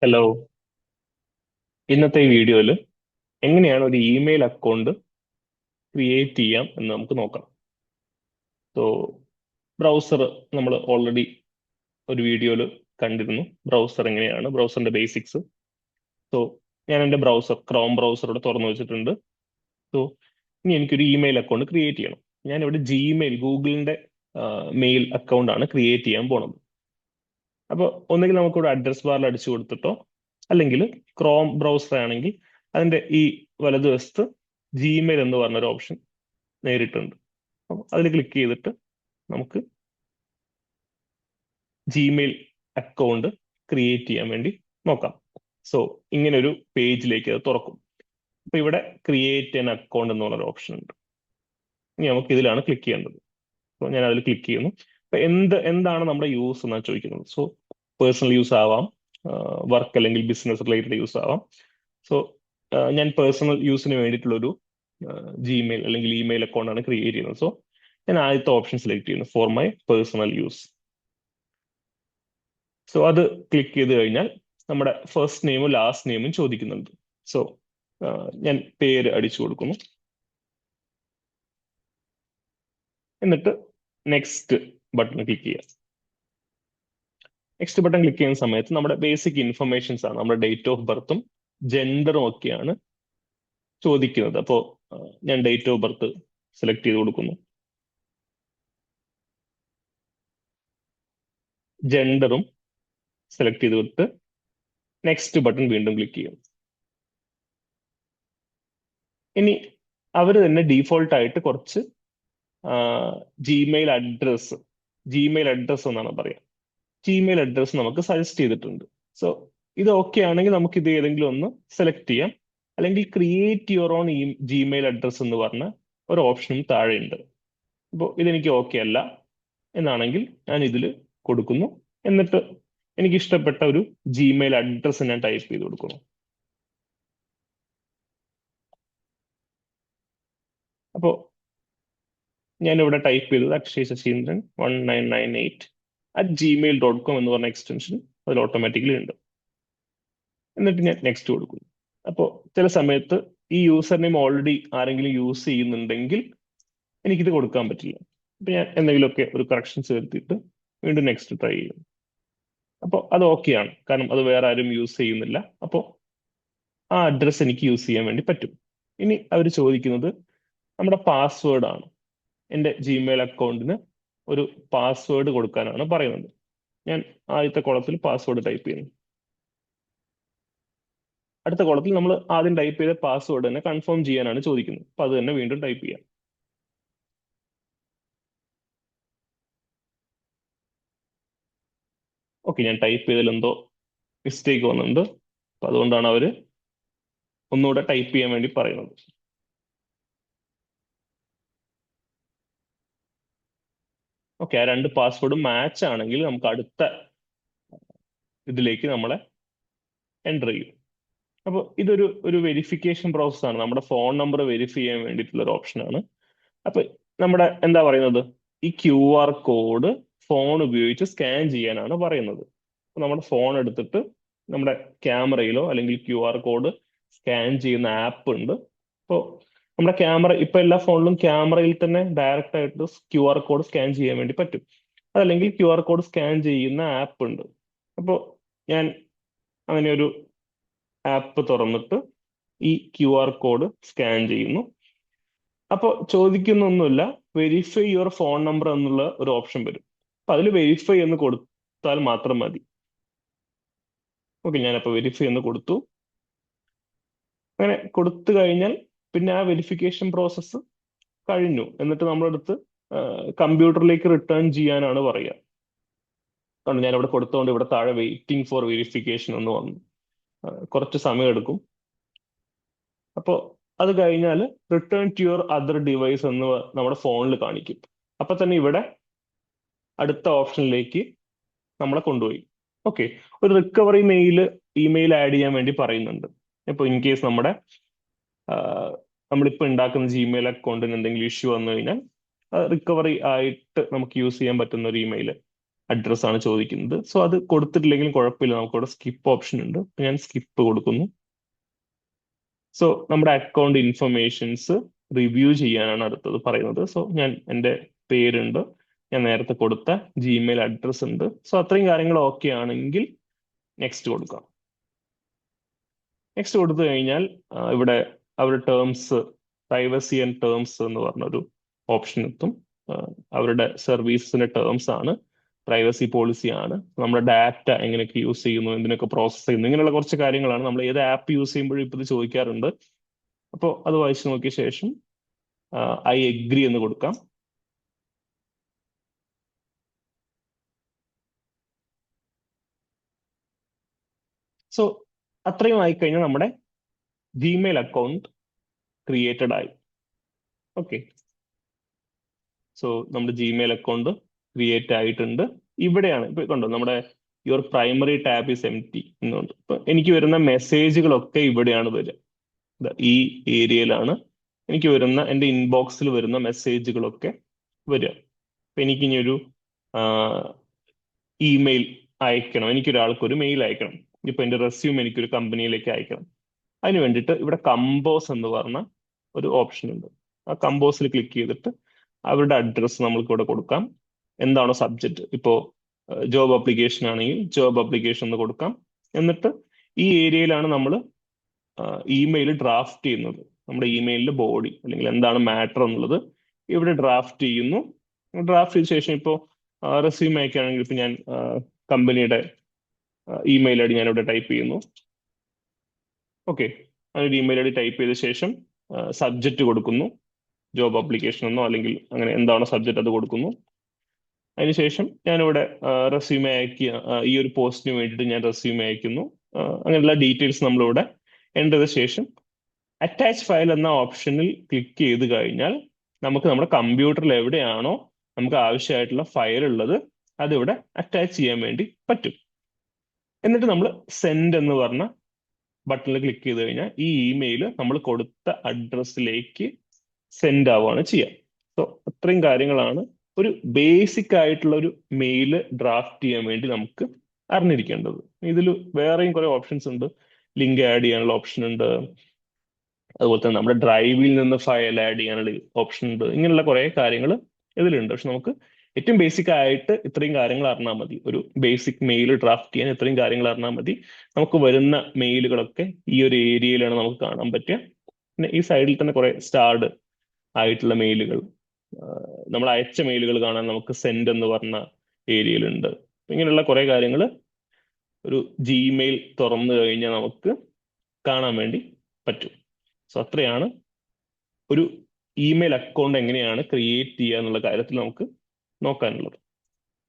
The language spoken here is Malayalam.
ഹലോ. ഇന്നത്തെ ഈ വീഡിയോയിൽ എങ്ങനെയാണ് ഒരു ഇമെയിൽ അക്കൗണ്ട് ക്രിയേറ്റ് ചെയ്യാം എന്ന് നമുക്ക് നോക്കാം. സോ ബ്രൗസർ നമ്മൾ ഓൾറെഡി ഒരു വീഡിയോയിൽ കണ്ടിരുന്നു. ബ്രൗസർ എങ്ങനെയാണ്, ബ്രൗസറിന്റെ ബേസിക്സ്. സോ ഞാൻ എൻ്റെ ബ്രൗസർ ക്രോം ബ്രൗസറോട് തുറന്നു വെച്ചിട്ടുണ്ട്. സോ ഇനി എനിക്കൊരു ഇമെയിൽ അക്കൗണ്ട് ക്രിയേറ്റ് ചെയ്യണം. ഞാൻ ഇവിടെ ജിമെയിൽ ഗൂഗിളിന്റെ മെയിൽ അക്കൗണ്ട് ആണ് ക്രിയേറ്റ് ചെയ്യാൻ പോണത്. അപ്പോൾ ഒന്നുകിൽ നമുക്കിവിടെ അഡ്രസ് ബാറിൽ അടിച്ചു കൊടുത്തിട്ടോ, അല്ലെങ്കിൽ ക്രോം ബ്രൗസർ ആണെങ്കിൽ അതിന്റെ ഈ വലതുവശത്ത് ജിമെയിൽ എന്ന് പറഞ്ഞൊരു ഓപ്ഷൻ നേരിട്ടുണ്ട്. അപ്പം അതിൽ ക്ലിക്ക് ചെയ്തിട്ട് നമുക്ക് ജിമെയിൽ അക്കൗണ്ട് ക്രിയേറ്റ് ചെയ്യാൻ വേണ്ടി നോക്കാം. സോ ഇങ്ങനെ ഒരു പേജിലേക്ക് അത് തുറക്കും. അപ്പൊ ഇവിടെ ക്രിയേറ്റ് ആൻ അക്കൗണ്ട് എന്ന് പറഞ്ഞൊരു ഓപ്ഷൻ ഉണ്ട്. ഇനി നമുക്ക് ഇതിലാണ് ക്ലിക്ക് ചെയ്യേണ്ടത്. സോ ഞാൻ അതിൽ ക്ലിക്ക് ചെയ്യുന്നു. അപ്പൊ എന്താണ് നമ്മുടെ യൂസ് എന്നാണ് ചോദിക്കുന്നത്. സോ പേഴ്സണൽ യൂസ് ആവാം, വർക്ക് അല്ലെങ്കിൽ ബിസിനസ് റിലേറ്റഡ് യൂസ് ആവാം. സോ ഞാൻ പേഴ്സണൽ യൂസിന് വേണ്ടിയിട്ടുള്ള ഒരു ജിമെയിൽ അല്ലെങ്കിൽ ഇമെയിൽ അക്കൗണ്ട് ആണ് ക്രിയേറ്റ് ചെയ്യുന്നത്. സോ ഞാൻ ആദ്യത്തെ ഓപ്ഷൻ സെലക്ട് ചെയ്യുന്നു, for my personal use. So അത് ക്ലിക്ക് ചെയ്ത് കഴിഞ്ഞാൽ നമ്മുടെ ഫസ്റ്റ് നെയിമും ലാസ്റ്റ് നെയിമും ചോദിക്കുന്നുണ്ട്. സോ ഞാൻ പേര് അടിച്ചു കൊടുക്കുന്നു. എന്നിട്ട് നെക്സ്റ്റ് ബട്ടൺ ക്ലിക്ക് ചെയ്യാം. നെക്സ്റ്റ് ബട്ടൺ ക്ലിക്ക് ചെയ്യുന്ന സമയത്ത് നമ്മുടെ ബേസിക് ഇൻഫർമേഷൻസ് ആണ്, നമ്മുടെ ഡേറ്റ് ഓഫ് ബർത്തും ജെൻഡറും ഒക്കെയാണ് ചോദിക്കുന്നത്. അപ്പോൾ ഞാൻ ഡേറ്റ് ഓഫ് ബർത്ത് സെലക്ട് ചെയ്ത് കൊടുക്കുന്നു. ജെൻഡറും സെലക്ട് ചെയ്തിട്ട് നെക്സ്റ്റ് ബട്ടൺ വീണ്ടും ക്ലിക്ക് ചെയ്യും. ഇനി അവർ തന്നെ ഡീഫോൾട്ട് ആയിട്ട് കുറച്ച് ജിമെയിൽ അഡ്രസ് ജിമെയിൽ അഡ്രസ് എന്നാണ് പറയാം, ജിമെയിൽ അഡ്രസ് നമുക്ക് സജസ്റ്റ് ചെയ്തിട്ടുണ്ട്. സോ ഇത് ഓക്കെ ആണെങ്കിൽ നമുക്ക് ഇത് ഏതെങ്കിലും ഒന്ന് സെലക്ട് ചെയ്യാം. അല്ലെങ്കിൽ create your own Gmail address എന്ന് പറഞ്ഞ ഒരു ഓപ്ഷനും താഴെ ഉണ്ട്. അപ്പോൾ ഇതെനിക്ക് ഓക്കെ അല്ല എന്നാണെങ്കിൽ ഞാൻ ഇതിൽ കൊടുക്കുന്നു. എന്നിട്ട് എനിക്ക് ഇഷ്ടപ്പെട്ട ഒരു ജിമെയിൽ അഡ്രസ്സ് ഞാൻ ടൈപ്പ് ചെയ്ത് കൊടുക്കുന്നു. അപ്പോൾ ഞാൻ ഇവിടെ ടൈപ്പ് ചെയ്തത് അക്ഷയ് ശശീന്ദ്രൻ 1998 @gmail.com എന്ന് പറഞ്ഞ എക്സ്റ്റൻഷൻ അതിൽ ഓട്ടോമാറ്റിക്കലി ഉണ്ട്. എന്നിട്ട് ഞാൻ നെക്സ്റ്റ് കൊടുക്കുന്നു. അപ്പോൾ ചില സമയത്ത് ഈ യൂസർ നെയിം ഓൾറെഡി ആരെങ്കിലും യൂസ് ചെയ്യുന്നുണ്ടെങ്കിൽ എനിക്കിത് കൊടുക്കാൻ പറ്റില്ല. അപ്പൊ ഞാൻ എന്തെങ്കിലുമൊക്കെ ഒരു കറക്ഷൻസ് വരുത്തിയിട്ട് വീണ്ടും നെക്സ്റ്റ് ട്രൈ ചെയ്യും. അപ്പോൾ അത് ഓക്കെയാണ്, കാരണം അത് വേറെ ആരും യൂസ് ചെയ്യുന്നില്ല. അപ്പോൾ ആ അഡ്രസ്സ് എനിക്ക് യൂസ് ചെയ്യാൻ വേണ്ടി പറ്റും. ഇനി അവർ ചോദിക്കുന്നത് നമ്മുടെ പാസ്വേഡ് ആണ്. എൻ്റെ ജിമെയിൽ അക്കൗണ്ടിന് ഒരു പാസ്വേഡ് കൊടുക്കാനാണ് പറയുന്നത്. ഞാൻ ആദ്യത്തെ കോളത്തിൽ പാസ്വേഡ് ടൈപ്പ് ചെയ്യുന്നു. അടുത്ത കോളത്തിൽ നമ്മൾ ആദ്യം ടൈപ്പ് ചെയ്ത പാസ്വേഡ് തന്നെ കൺഫേം ചെയ്യാനാണ് ചോദിക്കുന്നത്. അപ്പൊ അത് തന്നെ വീണ്ടും ടൈപ്പ് ചെയ്യാം. ഓക്കെ, ഞാൻ ടൈപ്പ് ചെയ്തതിൽ എന്തോ മിസ്റ്റേക്ക് വന്നിട്ടുണ്ട്. അപ്പൊ അതുകൊണ്ടാണ് അവര് ഒന്നുകൂടെ ടൈപ്പ് ചെയ്യാൻ വേണ്ടി പറയുന്നത്. ഓക്കെ, ആ രണ്ട് പാസ്വേഡും മാച്ച് ആണെങ്കിൽ നമുക്ക് അടുത്ത ഇതിലേക്ക് നമ്മളെ എൻ്റർ ചെയ്യും. അപ്പോൾ ഇതൊരു ഒരു വെരിഫിക്കേഷൻ പ്രോസസ് ആണ്. നമ്മുടെ ഫോൺ നമ്പർ വെരിഫൈ ചെയ്യാൻ വേണ്ടിയിട്ടുള്ള ഒരു ഓപ്ഷനാണ്. അപ്പൊ നമ്മുടെ എന്താ പറയുന്നത്, ഈ QR കോഡ് ഫോൺ ഉപയോഗിച്ച് സ്കാൻ ചെയ്യാനാണ് പറയുന്നത്. അപ്പൊ നമ്മുടെ ഫോൺ എടുത്തിട്ട് നമ്മുടെ ക്യാമറയിലോ അല്ലെങ്കിൽ QR കോഡ് സ്കാൻ ചെയ്യുന്ന ആപ്പ് ഉണ്ട്. അപ്പോൾ നമ്മുടെ ക്യാമറ ഇപ്പൊ എല്ലാ ഫോണിലും ക്യാമറയിൽ തന്നെ ഡയറക്റ്റ് ആയിട്ട് QR കോഡ് സ്കാൻ ചെയ്യാൻ വേണ്ടി പറ്റും. അതല്ലെങ്കിൽ QR കോഡ് സ്കാൻ ചെയ്യുന്ന ആപ്പ് ഉണ്ട്. അപ്പോൾ ഞാൻ അങ്ങനെ ഒരു ആപ്പ് തുറന്നിട്ട് ഈ QR കോഡ് സ്കാൻ ചെയ്യുന്നു. അപ്പോൾ ചോദിക്കുന്നൊന്നുമില്ല, വെരിഫൈ യുവർ ഫോൺ നമ്പർ എന്നുള്ള ഒരു ഓപ്ഷൻ വരും. അപ്പൊ അതിൽ വെരിഫൈ എന്ന് കൊടുത്താൽ മാത്രം മതി. ഓക്കെ, ഞാനപ്പോൾ വെരിഫൈ എന്ന് കൊടുത്തു. അങ്ങനെ കൊടുത്തു കഴിഞ്ഞാൽ പിന്നെ ആ വെരിഫിക്കേഷൻ പ്രോസസ്സ് കഴിഞ്ഞു. എന്നിട്ട് നമ്മളെടുത്ത് കമ്പ്യൂട്ടറിലേക്ക് റിട്ടേൺ ചെയ്യാനാണ് പറയുക. കാരണം ഞാൻ ഇവിടെ കൊടുത്തുകൊണ്ട് ഇവിടെ താഴെ വെയിറ്റിംഗ് ഫോർ വെരിഫിക്കേഷൻ എന്ന് വന്നു. കുറച്ച് സമയം എടുക്കും. അപ്പോൾ അത് കഴിഞ്ഞാൽ return to your other device എന്ന് നമ്മുടെ ഫോണിൽ കാണിക്കും. അപ്പൊ തന്നെ ഇവിടെ അടുത്ത ഓപ്ഷനിലേക്ക് നമ്മളെ കൊണ്ടുപോയി. ഓക്കെ, ഒരു റിക്കവറി ഇമെയിൽ ആഡ് ചെയ്യാൻ വേണ്ടി പറയുന്നുണ്ട്. ഇപ്പൊ ഇൻ കേസ് നമ്മളിപ്പോ ഉണ്ടാക്കുന്ന ജിമെയിൽ അക്കൗണ്ടിന് എന്തെങ്കിലും ഇഷ്യൂ വന്നു കഴിഞ്ഞാൽ റിക്കവറി ആയിട്ട് നമുക്ക് യൂസ് ചെയ്യാൻ പറ്റുന്ന ഒരു ഇമെയിൽ അഡ്രസ് ആണ് ചോദിക്കുന്നത്. സോ അത് കൊടുത്തിട്ടില്ലെങ്കിലും കുഴപ്പമില്ല, നമുക്കിവിടെ സ്കിപ്പ് ഓപ്ഷൻ ഉണ്ട്. ഞാൻ സ്കിപ്പ് കൊടുക്കുന്നു. സോ നമ്മുടെ അക്കൗണ്ട് ഇൻഫർമേഷൻസ് റിവ്യൂ ചെയ്യാനാണ് അടുത്തത് പറയുന്നത്. സോ ഞാൻ എൻ്റെ പേരുണ്ട്, ഞാൻ നേരത്തെ കൊടുത്ത ജിമെയിൽ അഡ്രസ് ഉണ്ട്. സോ അത്രയും കാര്യങ്ങൾ ഓക്കെ ആണെങ്കിൽ നെക്സ്റ്റ് കൊടുക്കാം. നെക്സ്റ്റ് കൊടുത്തു കഴിഞ്ഞാൽ ഇവിടെ അവരുടെ ടേംസ്, പ്രൈവസി ആൻഡ് ടേംസ് എന്ന് പറഞ്ഞൊരു ഓപ്ഷൻ എത്തും. അവരുടെ സർവീസിന്റെ ടേംസ് ആണ്, പ്രൈവസി പോളിസി ആണ്, നമ്മുടെ ഡാറ്റ എങ്ങനെയൊക്കെ യൂസ് ചെയ്യുന്നു, എന്തിനൊക്കെ പ്രോസസ് ചെയ്യുന്നു, ഇങ്ങനെയുള്ള കുറച്ച് കാര്യങ്ങളാണ്. നമ്മൾ ഏത് ആപ്പ് യൂസ് ചെയ്യുമ്പോഴും ഇപ്പോൾ ഇത് ചോദിക്കാറുണ്ട്. അപ്പോൾ അത് വായിച്ചു നോക്കിയ ശേഷം ഐ എഗ്രി എന്ന് കൊടുക്കാം. സോ അത്രയും ആയിക്കഴിഞ്ഞാൽ നമ്മുടെ ജിമെയിൽ അക്കൗണ്ട് ക്രിയേറ്റഡ് ആയി. ഓക്കെ, സോ നമ്മുടെ ജിമെയിൽ അക്കൗണ്ട് ക്രിയേറ്റ് ആയിട്ടുണ്ട്. ഇവിടെയാണ് ഇപ്പൊ കണ്ടോ, നമ്മുടെ your primary tab is M T എന്നുണ്ട്. ഇപ്പൊ എനിക്ക് വരുന്ന മെസ്സേജുകളൊക്കെ ഇവിടെയാണ് വരിക. ഈ ഏരിയയിലാണ് എനിക്ക് വരുന്ന, എൻ്റെ ഇൻബോക്സിൽ വരുന്ന മെസ്സേജുകളൊക്കെ വരിക. അപ്പൊ എനിക്കിനി ഒരു ഇമെയിൽ അയക്കണം, എനിക്കൊരാൾക്ക് ഒരു മെയിൽ അയക്കണം. ഇപ്പൊ എൻ്റെ റെസ്യൂം എനിക്കൊരു കമ്പനിയിലേക്ക് അയക്കണം. അതിന് വേണ്ടിയിട്ട് ഇവിടെ കമ്പോസ് എന്ന് പറഞ്ഞ ഒരു ഓപ്ഷൻ ഉണ്ട്. ആ കമ്പോസിൽ ക്ലിക്ക് ചെയ്തിട്ട് അവരുടെ അഡ്രസ്സ് നമ്മൾക്ക് ഇവിടെ കൊടുക്കാം. എന്താണോ സബ്ജക്റ്റ്, ഇപ്പോ ജോബ് അപ്ലിക്കേഷൻ ആണെങ്കിൽ ജോബ് അപ്ലിക്കേഷൻ എന്ന് കൊടുക്കാം. എന്നിട്ട് ഈ ഏരിയയിലാണ് നമ്മൾ ഇമെയിൽ ഡ്രാഫ്റ്റ് ചെയ്യുന്നത്. നമ്മുടെ ഇമെയിലിന്റെ ബോഡി അല്ലെങ്കിൽ എന്താണ് മാറ്റർ എന്നുള്ളത് ഇവിടെ ഡ്രാഫ്റ്റ് ചെയ്യുന്നു. ഡ്രാഫ്റ്റ് ചെയ്ത ശേഷം ഇപ്പോൾ റെസ്യൂം അയക്കുകയാണെങ്കിൽ ഇപ്പൊ ഞാൻ കമ്പനിയുടെ ഇമെയിൽ ഐ ഡി ഞാൻ ഇവിടെ ടൈപ്പ് ചെയ്യുന്നു. ഓക്കെ, അതിനൊരു ഇമെയിൽ ഐ ഡി ടൈപ്പ് ചെയ്ത ശേഷം സബ്ജക്റ്റ് കൊടുക്കുന്നു, ജോബ് അപ്ലിക്കേഷൻ എന്നോ അല്ലെങ്കിൽ അങ്ങനെ എന്താണോ സബ്ജക്റ്റ് അത് കൊടുക്കുന്നു. അതിനുശേഷം ഞാനിവിടെ റെസ്യൂമെ അയക്കുക, ഈ ഒരു പോസ്റ്റിന് വേണ്ടിയിട്ട് ഞാൻ റെസ്യൂമെ അയക്കുന്നു. അങ്ങനെയുള്ള ഡീറ്റെയിൽസ് നമ്മളിവിടെ എൻ്റർ ചെയ്ത ശേഷം അറ്റാച്ച് ഫയൽ എന്ന ഓപ്ഷനിൽ ക്ലിക്ക് ചെയ്ത് കഴിഞ്ഞാൽ നമുക്ക് നമ്മുടെ കമ്പ്യൂട്ടറിൽ എവിടെയാണോ നമുക്ക് ആവശ്യമായിട്ടുള്ള ഫയൽ ഉള്ളത് അതിവിടെ അറ്റാച്ച് ചെയ്യാൻ വേണ്ടി പറ്റും. എന്നിട്ട് നമ്മൾ സെൻഡ് എന്ന് പറഞ്ഞ ബട്ടണിൽ ക്ലിക്ക് ചെയ്ത് കഴിഞ്ഞാൽ ഈ ഇമെയിൽ നമ്മൾ കൊടുത്ത അഡ്രസ്സിലേക്ക് സെൻഡ് ആവുകയാണ് ചെയ്യുക. സോ അത്രയും കാര്യങ്ങളാണ് ഒരു ബേസിക് ആയിട്ടുള്ള ഒരു മെയിൽ ഡ്രാഫ്റ്റ് ചെയ്യാൻ വേണ്ടി നമുക്ക് അറിഞ്ഞിരിക്കേണ്ടത്. ഇതിൽ വേറെയും കുറെ ഓപ്ഷൻസ് ഉണ്ട്. ലിങ്ക് ആഡ് ചെയ്യാനുള്ള ഓപ്ഷൻ ഉണ്ട്, അതുപോലെ തന്നെ നമ്മുടെ ഡ്രൈവിൽ നിന്ന് ഫയൽ ആഡ് ചെയ്യാനുള്ള ഓപ്ഷൻ ഉണ്ട്. ഇങ്ങനെയുള്ള കുറെ കാര്യങ്ങൾ ഇതിലുണ്ട്. പക്ഷെ നമുക്ക് ഏറ്റവും ബേസിക് ആയിട്ട് ഇത്രയും കാര്യങ്ങൾ അറിഞ്ഞാൽ മതി. ഒരു ബേസിക് മെയിൽ ഡ്രാഫ്റ്റ് ചെയ്യാൻ ഇത്രയും കാര്യങ്ങൾ അറിഞ്ഞാൽ മതി. നമുക്ക് വരുന്ന മെയിലുകളൊക്കെ ഈ ഒരു ഏരിയയിലാണ് നമുക്ക് കാണാൻ പറ്റുക. പിന്നെ ഈ സൈഡിൽ തന്നെ കുറെ സ്റ്റാർഡ് ആയിട്ടുള്ള മെയിലുകൾ, നമ്മൾ അയച്ച മെയിലുകൾ കാണാൻ നമുക്ക് സെൻഡ് എന്ന് പറഞ്ഞ ഏരിയയിലുണ്ട്. ഇങ്ങനെയുള്ള കുറെ കാര്യങ്ങൾ ഒരു ജിമെയിൽ തുറന്നു കഴിഞ്ഞാൽ നമുക്ക് കാണാൻ വേണ്ടി പറ്റും. സോ അത്രയാണ് ഒരു ഇമെയിൽ അക്കൗണ്ട് എങ്ങനെയാണ് ക്രിയേറ്റ് ചെയ്യുക എന്നുള്ള കാര്യത്തിൽ നമുക്ക് നോക്കാനുള്ളത്.